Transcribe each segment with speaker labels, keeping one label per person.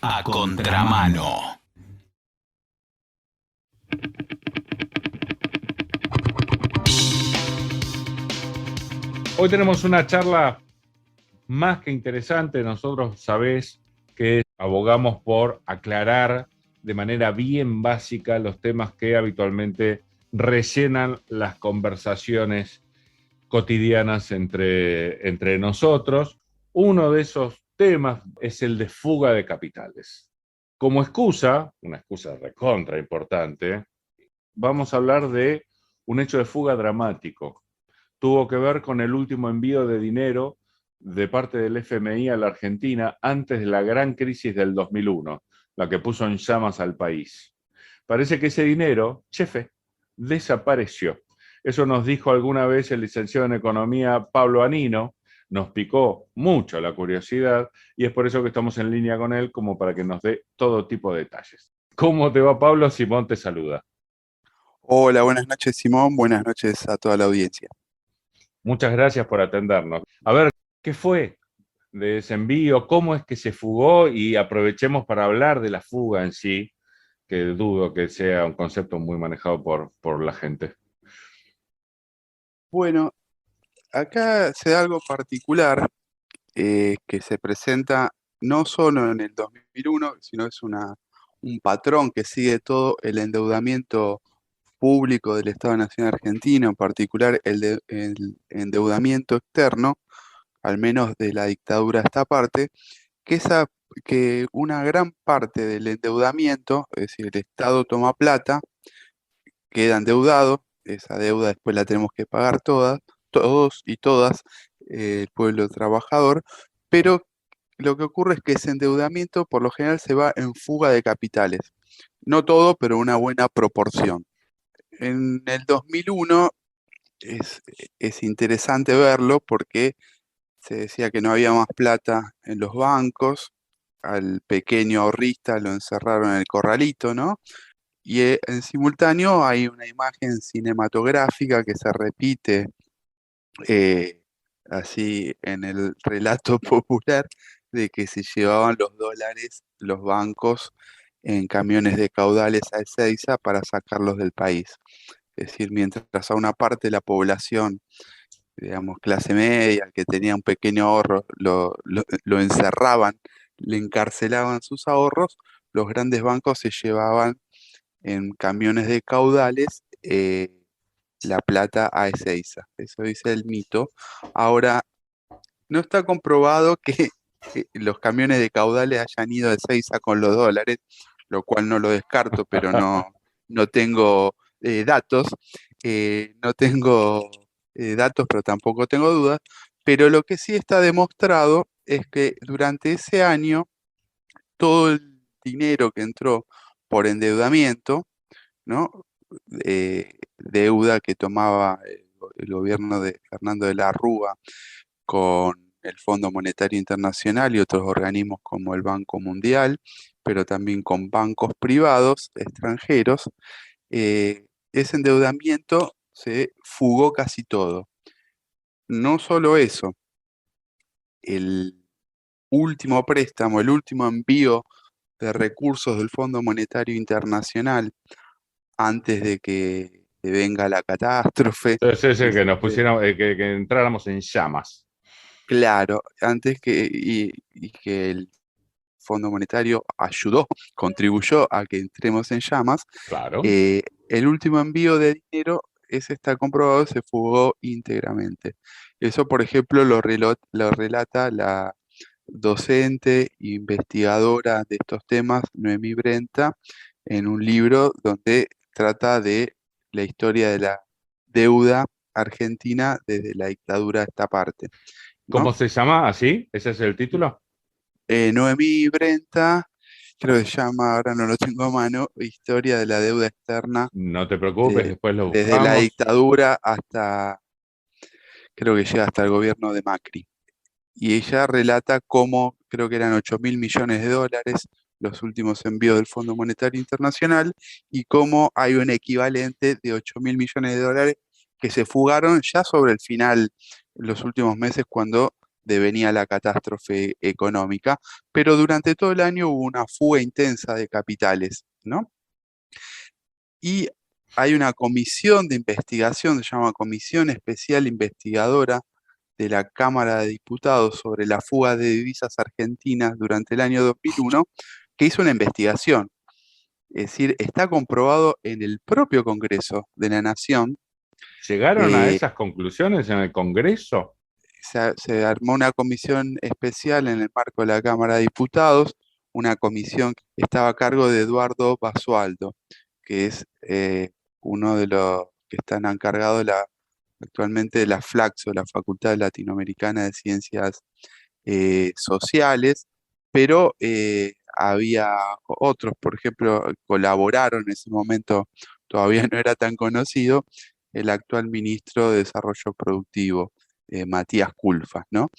Speaker 1: A contramano.
Speaker 2: Hoy tenemos una charla más que interesante. Nosotros sabés que abogamos por aclarar de manera bien básica los temas que habitualmente rellenan las conversaciones cotidianas entre nosotros. Uno de esos temas es el de fuga de capitales. Como excusa, una excusa recontra importante, vamos a hablar de un hecho de fuga dramático. Tuvo que ver con el último envío de dinero de parte del FMI a la Argentina antes de la gran crisis del 2001, la que puso en llamas al país. Parece que ese dinero, chefe, desapareció. Eso nos dijo alguna vez el licenciado en Economía Pablo Anino, nos picó mucho la curiosidad y es por eso que estamos en línea con él como para que nos dé todo tipo de detalles. ¿Cómo te va, Pablo? Simón te saluda.
Speaker 3: Hola, buenas noches, Simón. Buenas noches a toda la audiencia.
Speaker 2: Muchas gracias por atendernos. A ver, ¿qué fue de ese envío? ¿Cómo es que se fugó? Y aprovechemos para hablar de la fuga en sí, que dudo que sea un concepto muy manejado por la gente.
Speaker 3: Bueno, acá se da algo particular que se presenta no solo en el 2001, sino es un patrón que sigue todo el endeudamiento público del Estado Nacional Argentino, en particular el endeudamiento externo, al menos de la dictadura a esta parte, que, que una gran parte del endeudamiento, es decir, el Estado toma plata, queda endeudado, esa deuda después la tenemos que pagar todos y todas, el pueblo trabajador, pero lo que ocurre es que ese endeudamiento por lo general se va en fuga de capitales. No todo, pero una buena proporción. En el 2001 es, es interesante verlo porque se decía que no había más plata en los bancos, al pequeño ahorrista lo encerraron en el corralito, ¿no? Y en simultáneo hay una imagen cinematográfica que se repite eh, así en el relato popular de que se llevaban los dólares los bancos en camiones de caudales a Ezeiza para sacarlos del país. Es decir, mientras a una parte de la población, digamos, clase media, que tenía un pequeño ahorro, lo encerraban, le encarcelaban sus ahorros, los grandes bancos se llevaban en camiones de caudales la plata a Ezeiza. Eso dice el mito. Ahora, no está comprobado que los camiones de caudales hayan ido a Ezeiza con los dólares, lo cual no lo descarto, pero no tengo datos. No tengo datos, pero tampoco tengo dudas. Pero lo que sí está demostrado es que durante ese año, todo el dinero que entró por endeudamiento, ¿no? Deuda que tomaba el gobierno de Fernando de la Rúa con el Fondo Monetario Internacional y otros organismos como el Banco Mundial, pero también con bancos privados extranjeros, ese endeudamiento se fugó casi todo. No solo eso, el último préstamo, el último envío de recursos del Fondo Monetario Internacional antes de que venga la catástrofe.
Speaker 2: Entonces es que nos
Speaker 3: Este,
Speaker 2: pusieron, que entráramos en llamas.
Speaker 3: claro, antes y que el Fondo Monetario ayudó, contribuyó a que entremos en llamas,
Speaker 2: Claro.
Speaker 3: el último envío de dinero, ese está comprobado, se fugó íntegramente. Eso, por ejemplo, lo relata la docente e investigadora de estos temas, Noemí Brenta, en un libro donde trata de la historia de la deuda argentina desde la dictadura a esta parte,
Speaker 2: ¿Cómo
Speaker 3: ¿no?
Speaker 2: se llama? ¿Así? ¿Ese es el título?
Speaker 3: Noemí Brenta, creo que se llama, ahora no lo tengo a mano, Historia de la deuda externa
Speaker 2: No te preocupes, después lo
Speaker 3: desde la
Speaker 2: buscamos.
Speaker 3: dictadura hasta, creo que llega hasta el gobierno de Macri. Y ella relata cómo, creo que eran 8.000 millones de dólares los últimos envíos del Fondo Monetario Internacional y cómo hay un equivalente de 8.000 millones de dólares que se fugaron ya sobre el final, en los últimos meses, cuando devenía la catástrofe económica, pero durante todo el año hubo una fuga intensa de capitales, ¿no? Y hay una comisión de investigación, se llama Comisión Especial Investigadora de la Cámara de Diputados sobre la fuga de divisas argentinas durante el año 2001, que hizo una investigación. Es decir, está comprobado en el propio Congreso de la Nación.
Speaker 2: ¿Llegaron a
Speaker 3: eh,
Speaker 2: esas conclusiones en el Congreso?
Speaker 3: se armó una comisión especial en el marco de la Cámara de Diputados, una comisión que estaba a cargo de Eduardo Basualdo, que es uno de los que están encargados actualmente de la FLACSO, la Facultad Latinoamericana de Ciencias Sociales, pero había otros, por ejemplo, colaboraron en ese momento, todavía no era tan conocido, el actual ministro de Desarrollo Productivo, Matías Culfas, ¿no?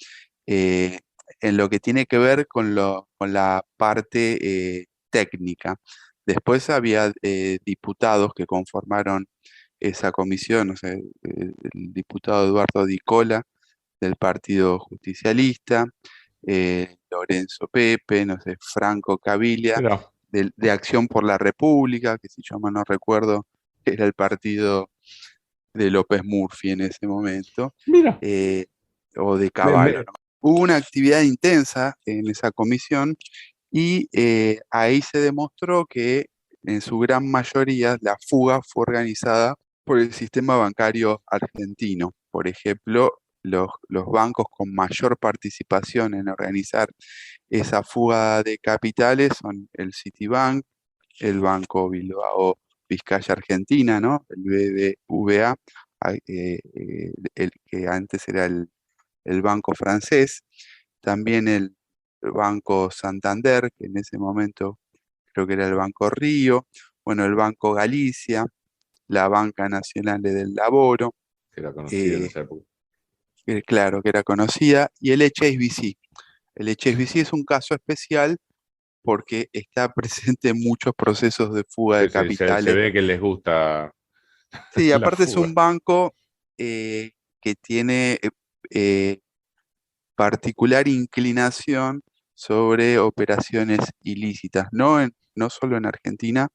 Speaker 3: Eh, en lo que tiene que ver con la parte técnica. Después había diputados que conformaron esa comisión, no sé, el diputado Eduardo Dicola del Partido Justicialista, Lorenzo Pepe, no sé, Franco Caviglia,
Speaker 2: Mira,
Speaker 3: de Acción por la República, que si yo mal no recuerdo, era el partido de López Murphy en ese momento,
Speaker 2: mira.
Speaker 3: eh, o de
Speaker 2: Me-
Speaker 3: Caballo,
Speaker 2: me-
Speaker 3: ¿no? Hubo una actividad intensa en esa comisión y ahí se demostró que en su gran mayoría la fuga fue organizada por el sistema bancario argentino. Por ejemplo, los bancos con mayor participación en organizar esa fuga de capitales son el Citibank, el Banco Bilbao Vizcaya Argentina, ¿no? El BBVA, el que antes era el Banco Francés, también el Banco Santander, que en ese momento creo que era el Banco Río, bueno, el Banco Galicia, la Banca Nacional del Laboro,
Speaker 2: que era conocido en
Speaker 3: eh,
Speaker 2: esa época.
Speaker 3: claro, que era conocida, y el HSBC. El HSBC es un caso especial porque está presente en muchos procesos de fuga de
Speaker 2: Sí, sí, se
Speaker 3: capitales.
Speaker 2: ve que les gusta
Speaker 3: Sí,
Speaker 2: la
Speaker 3: aparte es un
Speaker 2: fuga.
Speaker 3: banco que tiene eh, particular inclinación sobre operaciones ilícitas, no solo en Argentina,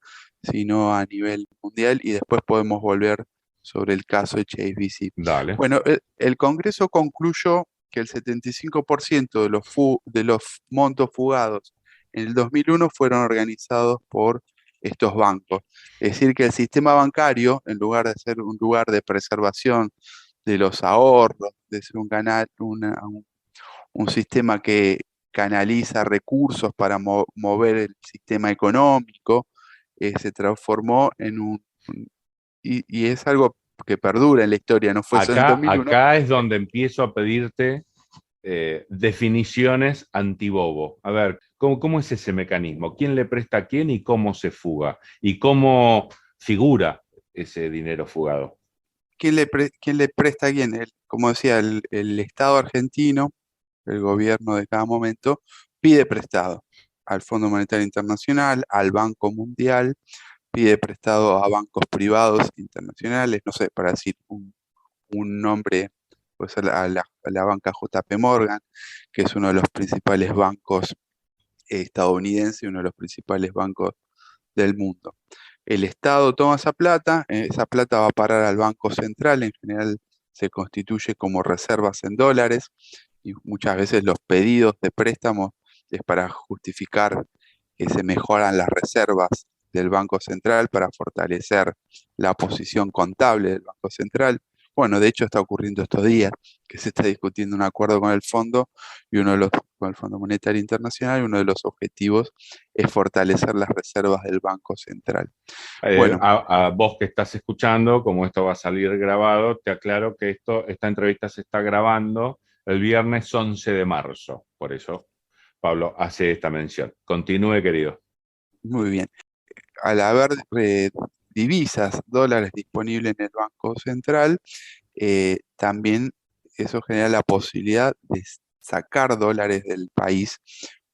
Speaker 3: sino a nivel mundial, y después podemos volver sobre el caso HSBC.
Speaker 2: Dale.
Speaker 3: Bueno, el Congreso concluyó que el 75% de los montos fugados en el 2001 fueron organizados por estos bancos. Es decir, que el sistema bancario, en lugar de ser un lugar de preservación de los ahorros, de ser un canal, un sistema que canaliza recursos para mover el sistema económico, se transformó en y es algo que perdura en la historia, no fue solo en el
Speaker 2: Acá,
Speaker 3: 2001.
Speaker 2: acá es donde empiezo a pedirte definiciones antibobo. A ver, ¿cómo es ese mecanismo? ¿Quién le presta a quién y cómo se fuga? ¿Y cómo figura ese dinero fugado?
Speaker 3: ¿Quién le presta a quién? Como decía, el Estado argentino, el gobierno de cada momento, pide prestado al Fondo Monetario Internacional, al Banco Mundial, pide prestado a bancos privados internacionales, no sé, para decir un nombre, pues a la banca JP Morgan, que es uno de los principales bancos estadounidenses y uno de los principales bancos del mundo. El Estado toma esa plata va a parar al Banco Central, en general se constituye como reservas en dólares y muchas veces los pedidos de préstamos es para justificar que se mejoran las reservas del Banco Central para fortalecer la posición contable del Banco Central. Bueno, de hecho está ocurriendo estos días que se está discutiendo un acuerdo con el fondo y con el Fondo Monetario Internacional, y uno de los objetivos es fortalecer las reservas del Banco Central. Bueno,
Speaker 2: A vos que estás escuchando, como esto va a salir grabado, te aclaro que esta entrevista se está grabando el viernes 11 de marzo. Por eso Pablo hace esta mención. Continúe, querido.
Speaker 3: muy bien. Al haber divisas, dólares disponibles en el Banco Central, también eso genera la posibilidad de sacar dólares del país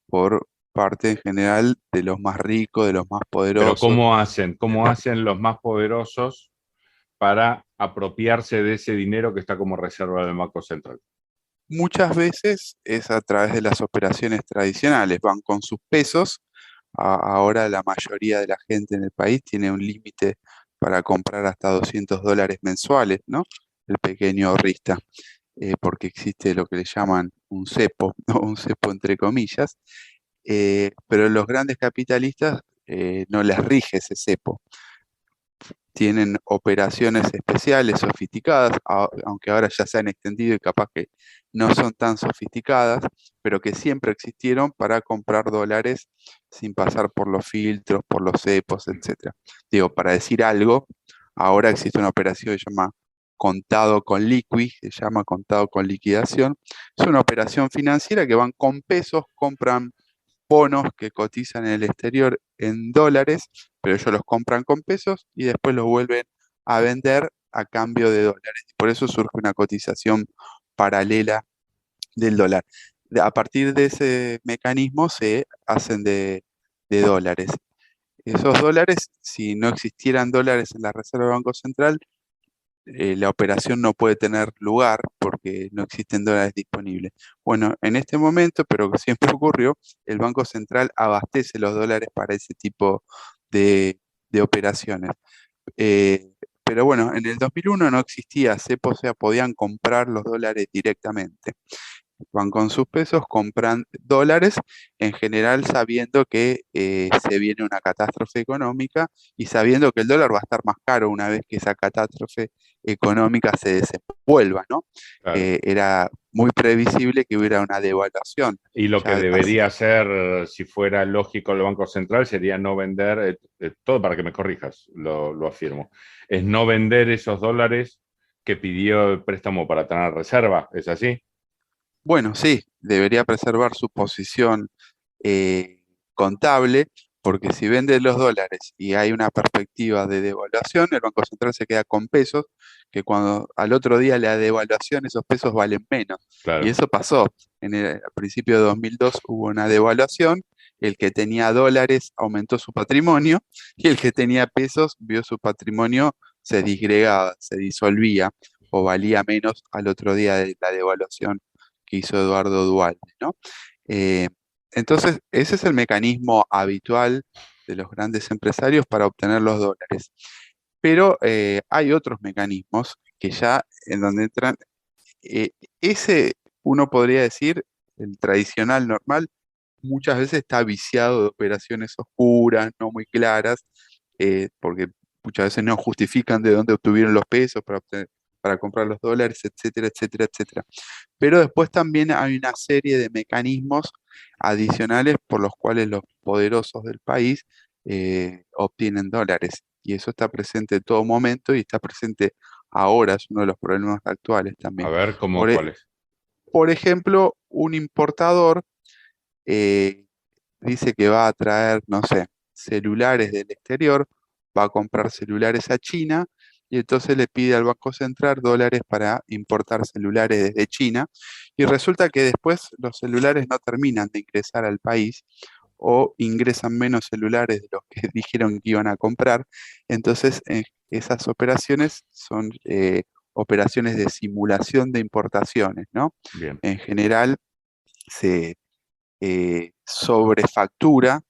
Speaker 3: por parte en general de los más ricos, de los más
Speaker 2: Pero
Speaker 3: poderosos.
Speaker 2: ¿cómo hacen? ¿Cómo hacen los más poderosos para apropiarse de ese dinero que está como reserva del Banco Central?
Speaker 3: muchas veces es a través de las operaciones tradicionales, van con sus pesos. Ahora la mayoría de la gente en el país tiene un límite para comprar hasta $200 mensuales, ¿no? El pequeño ahorrista, porque existe lo que le llaman un cepo, ¿no? Un cepo entre comillas, pero los grandes capitalistas no les rige ese cepo. Tienen operaciones especiales, sofisticadas, aunque ahora ya se han extendido y capaz que no son tan sofisticadas, pero que siempre existieron para comprar dólares sin pasar por los filtros, por los cepos, etcétera. Digo, para decir algo, ahora existe una operación que se llama contado con liqui, se llama contado con liquidación. Es una operación financiera que van con pesos, compran bonos que cotizan en el exterior en dólares, pero ellos los compran con pesos y después los vuelven a vender a cambio de dólares. Y por eso surge una cotización paralela del dólar. A partir de ese mecanismo se hacen de dólares. Esos dólares, si no existieran dólares en la Reserva del Banco Central, la operación no puede tener lugar porque no existen dólares disponibles. Bueno, en este momento, pero que siempre ocurrió, el Banco Central abastece los dólares para ese tipo de, de operaciones. Eh, pero bueno, en el 2001 no existía cepo, o sea, podían comprar los dólares directamente. Van con sus pesos, compran dólares, en general sabiendo que se viene una catástrofe económica y sabiendo que el dólar va a estar más caro una vez que esa catástrofe económica se desenvuelva, ¿no?
Speaker 2: Claro.
Speaker 3: Era muy previsible que hubiera una devaluación.
Speaker 2: Y lo que
Speaker 3: Ya hace-
Speaker 2: debería hacer, si fuera lógico el Banco Central, sería no vender, todo para que me corrijas, lo afirmo, es no vender esos dólares que pidió el préstamo para tener reserva, ¿es así?
Speaker 3: bueno, sí, debería preservar su posición eh, contable, porque si vende los dólares y hay una perspectiva de devaluación, el Banco Central se queda con pesos, que cuando al otro día la devaluación, esos pesos valen menos. Y
Speaker 2: Claro,
Speaker 3: eso pasó. A principio de 2002 hubo una devaluación, el que tenía dólares aumentó su patrimonio y el que tenía pesos vio su patrimonio se disgregaba, se disolvía o valía menos al otro día de la devaluación que hizo Eduardo Duhalde, ¿no? Eh, entonces, ese es el mecanismo habitual de los grandes empresarios para obtener los dólares. Pero hay otros mecanismos que ya en donde entran, eh, ese uno podría decir, el tradicional normal, muchas veces está viciado de operaciones oscuras, no muy claras, porque muchas veces no justifican de dónde obtuvieron los pesos para comprar los dólares, etcétera, etcétera, etcétera. Pero después también hay una serie de mecanismos adicionales por los cuales los poderosos del país obtienen dólares. Y eso está presente en todo momento y está presente ahora, es uno de los problemas actuales
Speaker 2: a
Speaker 3: también.
Speaker 2: ver cómo
Speaker 3: Por, e-
Speaker 2: cuál es.
Speaker 3: por ejemplo, un importador eh, dice que va a traer, no sé, celulares del exterior, va a comprar celulares a China y entonces le pide al Banco Central dólares para importar celulares desde China y resulta que después los celulares no terminan de ingresar al país o ingresan menos celulares de los que dijeron que iban a comprar. Entonces, esas operaciones son operaciones de simulación de importaciones, ¿no?
Speaker 2: Bien.
Speaker 3: En general, se sobrefactura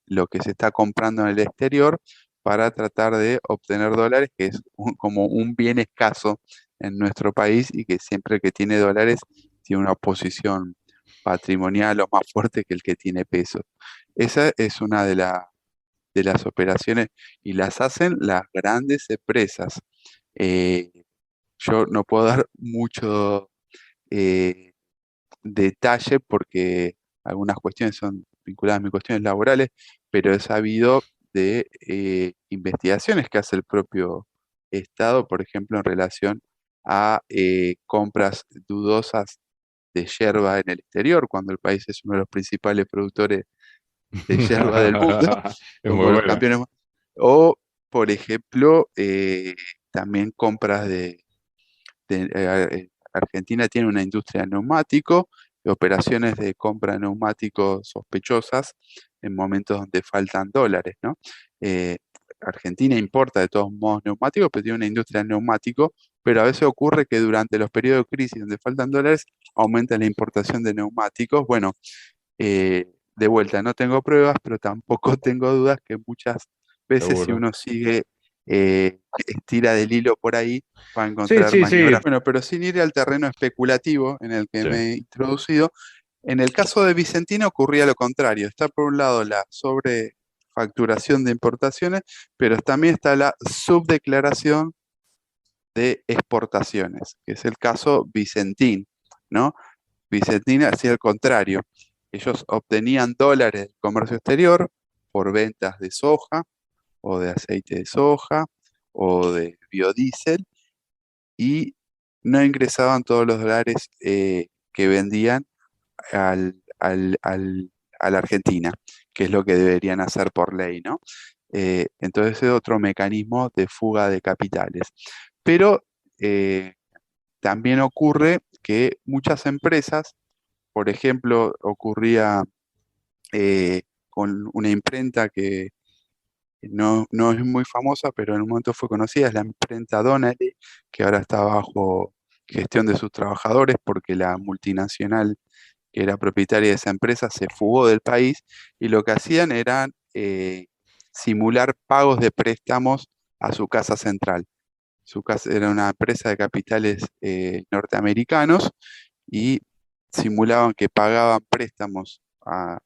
Speaker 3: lo que se está comprando en el exterior para tratar de obtener dólares, que es como un bien escaso en nuestro país y que siempre que tiene dólares tiene una posición patrimonial o más fuerte que el que tiene pesos. Esa es una de las operaciones y las hacen las grandes empresas. Eh, yo no puedo dar mucho eh, detalle porque algunas cuestiones son vinculadas a mis cuestiones laborales, pero he sabido de investigaciones que hace el propio Estado, por ejemplo, en relación a compras dudosas de yerba en el exterior, cuando el país es uno de los principales productores de yerba del mundo,
Speaker 2: Es muy
Speaker 3: como los
Speaker 2: buena.
Speaker 3: campeones. O, por ejemplo, también compras Argentina tiene una industria de neumáticos, de operaciones de compra de neumáticos sospechosas en momentos donde faltan dólares, ¿no? Eh, Argentina importa de todos modos neumáticos, pero tiene una industria de neumáticos, pero a veces ocurre que durante los periodos de crisis donde faltan dólares, aumenta la importación de neumáticos. Bueno, de vuelta, no tengo pruebas, pero tampoco tengo dudas que muchas veces si
Speaker 2: seguro.
Speaker 3: uno sigue, estira del hilo por ahí, va a
Speaker 2: Sí,
Speaker 3: encontrar
Speaker 2: sí, sí,
Speaker 3: maniobras. Bueno, pero sin ir al terreno especulativo en el que
Speaker 2: sí,
Speaker 3: me he introducido, en el caso de Vicentina ocurría lo contrario. Está por un lado la sobrefacturación de importaciones, pero también está la subdeclaración de exportaciones, que es el caso Vicentín, ¿no? Vicentín hacía el contrario. Ellos obtenían dólares del comercio exterior por ventas de soja o de aceite de soja o de biodiesel y no ingresaban todos los dólares que vendían a la Argentina, que es lo que deberían hacer por ley, ¿no? Entonces es otro mecanismo de fuga de capitales. Pero eh, también ocurre que muchas empresas, por ejemplo, ocurría con una imprenta que no es muy famosa, pero en un momento fue conocida, es la imprenta Donnelly, que ahora está bajo gestión de sus trabajadores porque la multinacional que era propietaria de esa empresa se fugó del país y lo que hacían era simular pagos de préstamos a su casa central. Su casa era una empresa de capitales norteamericanos y simulaban que pagaban préstamos a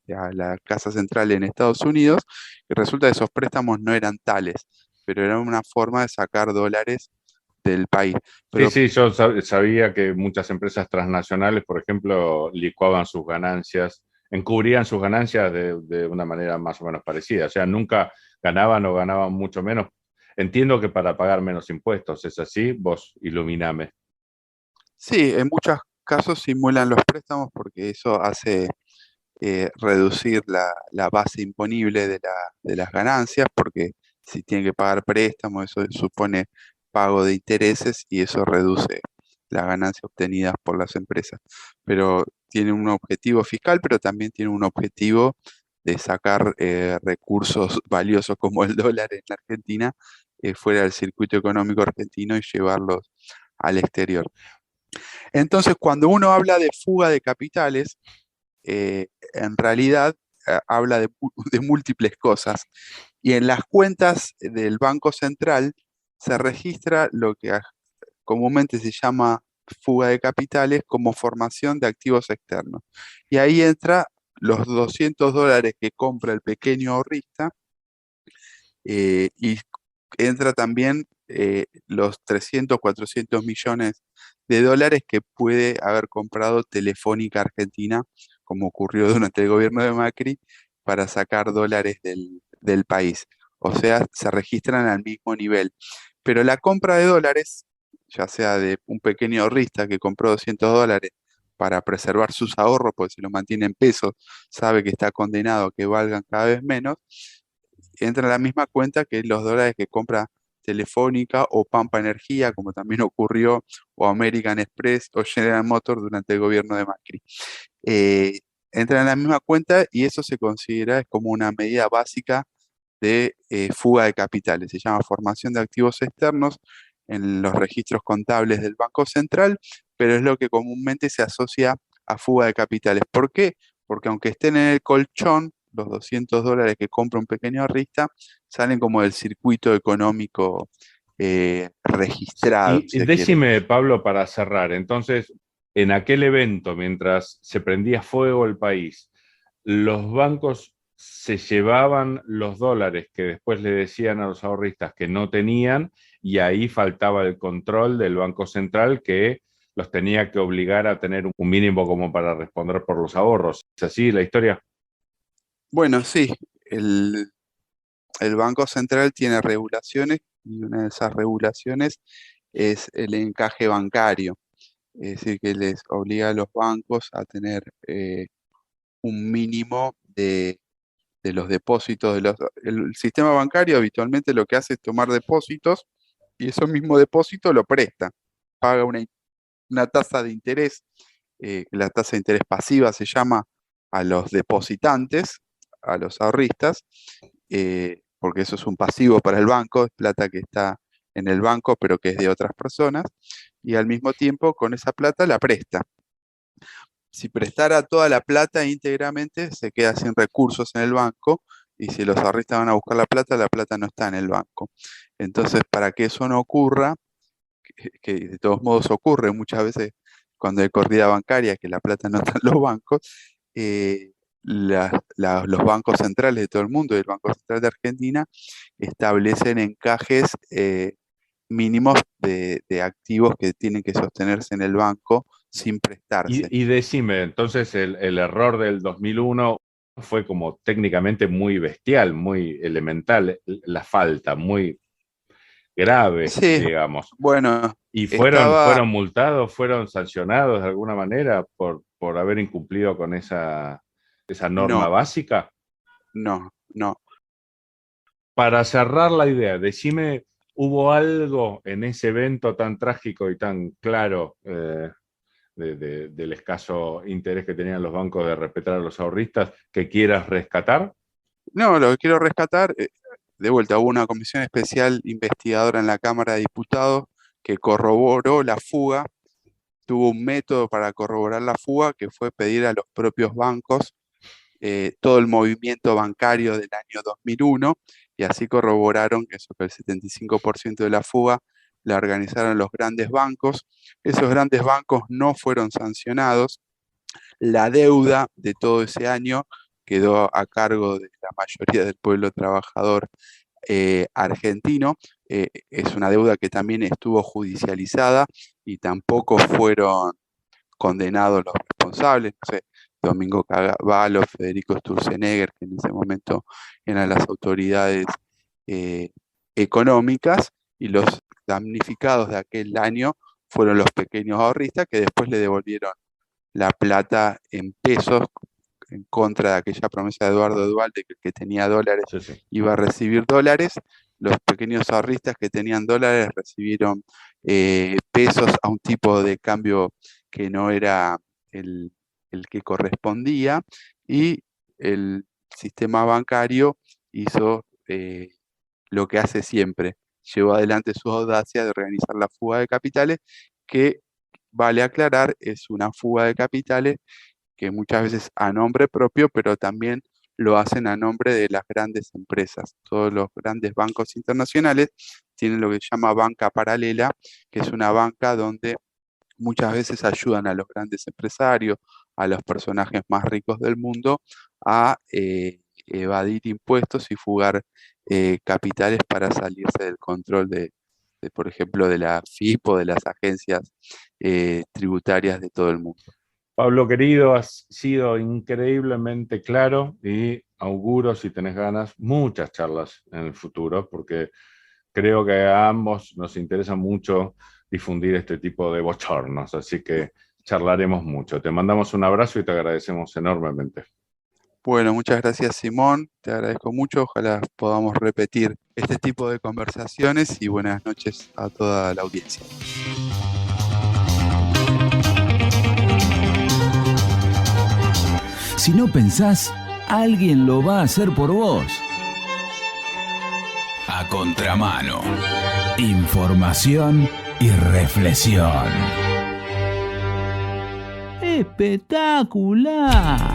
Speaker 3: la Casa Central en Estados Unidos, y resulta que esos préstamos no eran tales, pero era una forma de sacar dólares del país.
Speaker 2: sí,
Speaker 3: Pero
Speaker 2: sí, yo sabía que muchas empresas transnacionales, por ejemplo, licuaban sus ganancias, encubrían sus ganancias de una manera más o menos parecida, o sea, nunca ganaban o ganaban mucho menos. Entiendo que para pagar menos impuestos, ¿es así? Vos iluminame.
Speaker 3: sí, en muchos casos simulan los préstamos porque eso hace reducir la base imponible de las ganancias, porque si tienen que pagar préstamos, eso supone pago de intereses y eso reduce las ganancias obtenidas por las empresas. Pero tiene un objetivo fiscal, pero también tiene un objetivo de sacar recursos valiosos como el dólar en la Argentina fuera del circuito económico argentino y llevarlos al exterior. Entonces, cuando uno habla de fuga de capitales, en realidad habla de, de múltiples cosas. Y en las cuentas del Banco Central se registra lo que comúnmente se llama fuga de capitales como formación de activos externos. Y ahí entra los $200 que compra el pequeño ahorrista y entra también los 300, 400 millones de dólares que puede haber comprado Telefónica Argentina, como ocurrió durante el gobierno de Macri, para sacar dólares del país. O sea, se registran al mismo nivel. Pero la compra de dólares, ya sea de un pequeño ahorrista que compró $200 para preservar sus ahorros, porque se lo mantiene en pesos, sabe que está condenado a que valgan cada vez menos, entra en la misma cuenta que los dólares que compra Telefónica o Pampa Energía, como también ocurrió, o American Express o General Motors durante el gobierno de Macri. Eh, Entra en la misma cuenta y eso se considera como una medida básica de fuga de capitales. Se llama formación de activos externos en los registros contables del Banco Central, pero es lo que comúnmente se asocia a fuga de capitales. ¿Por qué? Porque aunque estén en el colchón, los $200 que compra un pequeño ahorrista salen como del circuito económico registrado, si
Speaker 2: Y
Speaker 3: se quiere.
Speaker 2: decime, Pablo, para cerrar, entonces, en aquel evento, mientras se prendía fuego el país, los bancos se llevaban los dólares que después le decían a los ahorristas que no tenían y ahí faltaba el control del Banco Central que los tenía que obligar a tener un mínimo como para responder por los ahorros. ¿Es así la historia?
Speaker 3: Bueno, sí, el, el Banco Central tiene regulaciones y una de esas regulaciones es el encaje bancario. Es decir, que les obliga a los bancos a tener un mínimo de los depósitos. El sistema bancario habitualmente lo que hace es tomar depósitos y esos mismos depósitos lo presta. Paga una tasa de interés, que la tasa de interés pasiva se llama a los depositantes, a los ahorristas, porque eso es un pasivo para el banco, es plata que está en el banco, pero que es de otras personas, y al mismo tiempo con esa plata la presta. Si prestara toda la plata íntegramente, se queda sin recursos en el banco, y si los ahorristas van a buscar la plata no está en el banco. Entonces, para que eso no ocurra, que de todos modos ocurre muchas veces cuando hay corrida bancaria, que la plata no está en los bancos, eh, los bancos centrales de todo el mundo y el Banco Central de Argentina establecen encajes mínimos de activos que tienen que sostenerse en el banco sin prestarse.
Speaker 2: Y decime, entonces el error del 2001 fue como técnicamente muy bestial, muy elemental, la falta, muy grave,
Speaker 3: Sí,
Speaker 2: digamos.
Speaker 3: bueno,
Speaker 2: ¿Y
Speaker 3: estaba,
Speaker 2: fueron multados, fueron sancionados de alguna manera por haber incumplido con esa norma
Speaker 3: no,
Speaker 2: básica?
Speaker 3: no.
Speaker 2: Para cerrar la idea, decime, ¿hubo algo en ese evento tan trágico y tan claro del escaso interés que tenían los bancos de respetar a los ahorristas que quieras rescatar?
Speaker 3: No, lo que quiero rescatar, de vuelta, hubo una comisión especial investigadora en la Cámara de Diputados que corroboró la fuga, tuvo un método para corroborar la fuga, que fue pedir a los propios bancos todo el movimiento bancario del año 2001, y así corroboraron que, eso, que el 75% de la fuga la organizaron los grandes bancos. Esos grandes bancos no fueron sancionados. La deuda de todo ese año quedó a cargo de la mayoría del pueblo trabajador argentino. Es una deuda que también estuvo judicializada y tampoco fueron condenados los responsables. No sé, Domingo Cavallo, Federico Sturzenegger, que en ese momento eran las autoridades eh, económicas, y los damnificados de aquel año fueron los pequeños ahorristas, que después le devolvieron la plata en pesos en contra de aquella promesa de Eduardo Duhalde, que el que tenía dólares
Speaker 2: Sí, sí.
Speaker 3: iba a recibir dólares. Los pequeños ahorristas que tenían dólares recibieron pesos a un tipo de cambio que no era el que correspondía, y el sistema bancario hizo lo que hace siempre, llevó adelante su audacia de organizar la fuga de capitales, que, vale aclarar, es una fuga de capitales que muchas veces a nombre propio, pero también lo hacen a nombre de las grandes empresas. Todos los grandes bancos internacionales tienen lo que se llama banca paralela, que es una banca donde muchas veces ayudan a los grandes empresarios, a los personajes más ricos del mundo, a evadir impuestos y fugar capitales para salirse del control por ejemplo, de la FIP o de las agencias tributarias de todo el mundo.
Speaker 2: Pablo querido, has sido increíblemente claro y auguro, si tenés ganas, muchas charlas en el futuro, porque creo que a ambos nos interesa mucho difundir este tipo de bochornos, así que charlaremos mucho. Te mandamos un abrazo y te agradecemos enormemente.
Speaker 3: Bueno, muchas gracias, Simón, te agradezco mucho, ojalá podamos repetir este tipo de conversaciones, y buenas noches a toda la audiencia.
Speaker 1: Si no pensás, alguien lo va a hacer por vos. A contramano. Información y reflexión. ¡Espectacular!